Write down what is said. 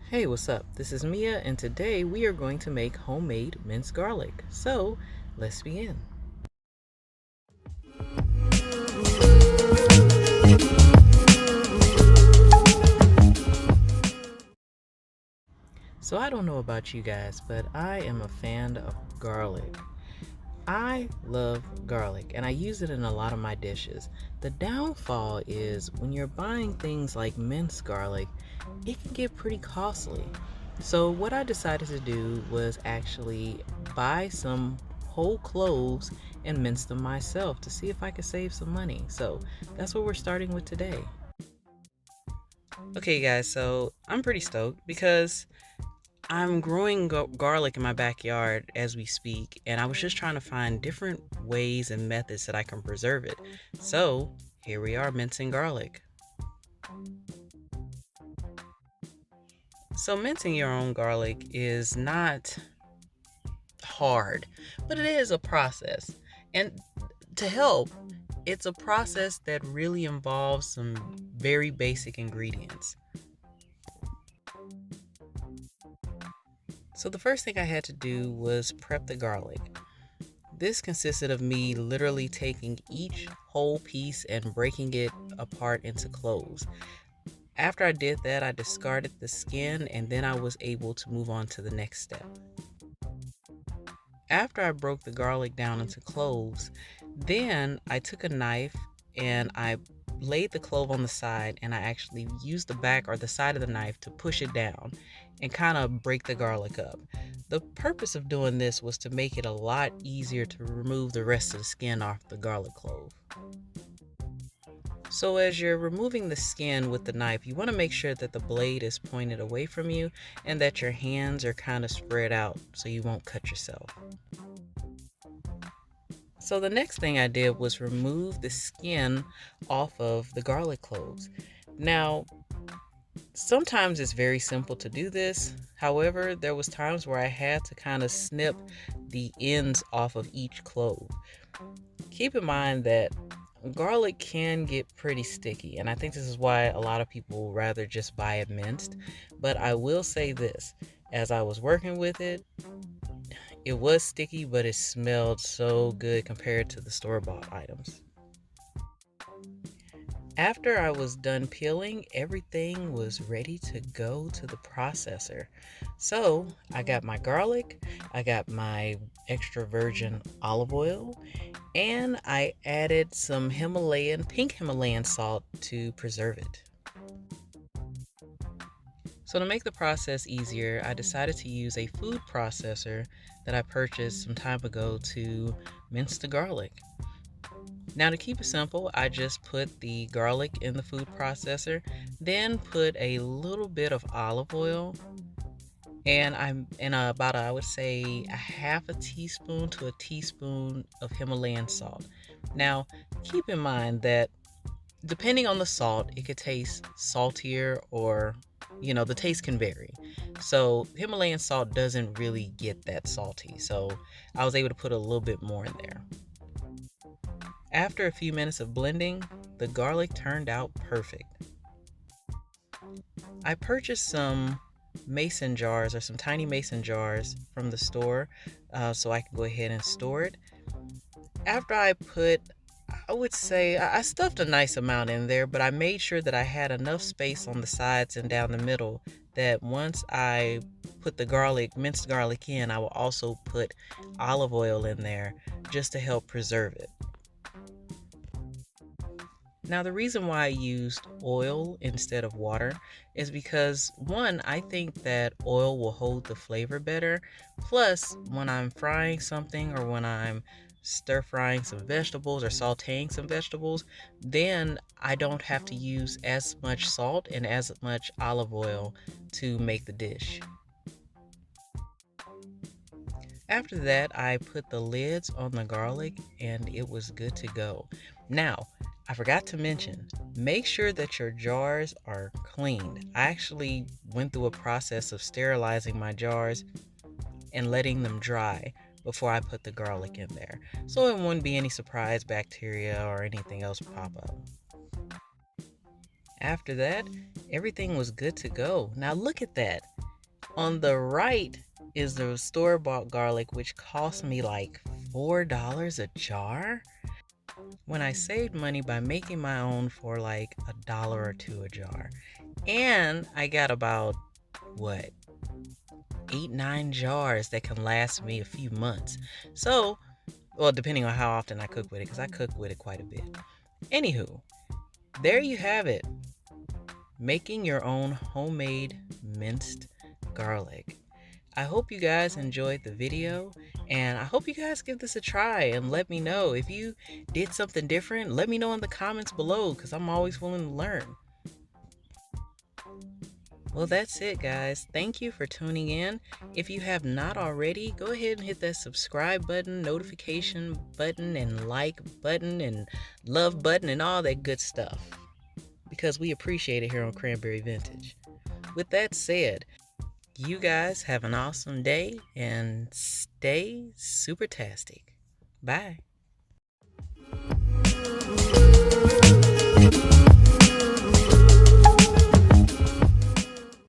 Hey, what's up? This is Mia, and today we are going to make homemade minced garlic. So, let's begin. So, I don't know about you guys, but I am a fan of garlic. I love garlic, and I use it in a lot of my dishes. The downfall is when you're buying things like minced garlic, it can get pretty costly. So, what I decided to do was actually buy some whole cloves and mince them myself to see if I could save some money. So, that's what we're starting with today. Okay, guys, so I'm pretty stoked because I'm growing garlic in my backyard as we speak, and I was just trying to find different ways and methods that I can preserve it. So, here we are mincing garlic. So, mincing your own garlic is not hard, but it is a process. And to help, it's a process that really involves some very basic ingredients. So, the first thing I had to do was prep the garlic. This consisted of me literally taking each whole piece and breaking it apart into cloves. After I did that, I discarded the skin and then I was able to move on to the next step. After I broke the garlic down into cloves, then I took a knife and I laid the clove on the side and I actually used the back or the side of the knife to push it down and kind of break the garlic up. The purpose of doing this was to make it a lot easier to remove the rest of the skin off the garlic clove. So as you're removing the skin with the knife, you want to make sure that the blade is pointed away from you and that your hands are kind of spread out so you won't cut yourself. So the next thing I did was remove the skin off of the garlic cloves. Now, sometimes it's very simple to do this. However, there was times where I had to kind of snip the ends off of each clove. Keep in mind that garlic can get pretty sticky, and I think this is why a lot of people rather just buy it minced. But I will say this, as I was working with it, it was sticky, but it smelled so good compared to the store-bought items. After I was done peeling, everything was ready to go to the processor. So I got my garlic, I got my extra virgin olive oil, and I added some pink Himalayan salt to preserve it. So to make the process easier, I decided to use a food processor that I purchased some time ago to mince the garlic. Now to keep it simple, I just put the garlic in the food processor, then put a little bit of olive oil, and I'm in about I would say a half a teaspoon to a teaspoon of Himalayan salt. Now keep in mind that depending on the salt, it could taste saltier or the taste can vary. So Himalayan salt doesn't really get that salty. So I was able to put a little bit more in there. After a few minutes of blending, the garlic turned out perfect. I purchased some mason jars or some tiny mason jars from the store so I can go ahead and store it. After I would say I stuffed a nice amount in there, but I made sure that I had enough space on the sides and down the middle that once I put the minced garlic in, I will also put olive oil in there just to help preserve it. Now, the reason why I used oil instead of water is because, one, I think that oil will hold the flavor better. Plus, when I'm frying something or when I'm stir frying some vegetables or sauteing some vegetables, then I don't have to use as much salt and as much olive oil to make the dish. After that, I put the lids on the garlic and it was good to go. Now, I forgot to mention, make sure that your jars are cleaned. I actually went through a process of sterilizing my jars and letting them dry before I put the garlic in there, so it wouldn't be any surprise bacteria or anything else pop up. After that, everything was good to go. Now look at that. On the right is the store-bought garlic, which cost me like $4 a jar. When I saved money by making my own for like $1 or $2 a jar. And I got about, what, 8, 9 jars that can last me a few months. So, well, depending on how often I cook with it, because I cook with it quite a bit. Anywho, there you have it. Making your own homemade minced garlic. I hope you guys enjoyed the video, and I hope you guys give this a try and let me know. If you did something different, let me know in the comments below, because I'm always willing to learn. Well, that's it, guys. Thank you for tuning in. If you have not already, go ahead and hit that subscribe button, notification button, and like button, and love button, and all that good stuff, because we appreciate it here on Cranberry Vintage. With that said, you guys have an awesome day and stay super-tastic. Bye.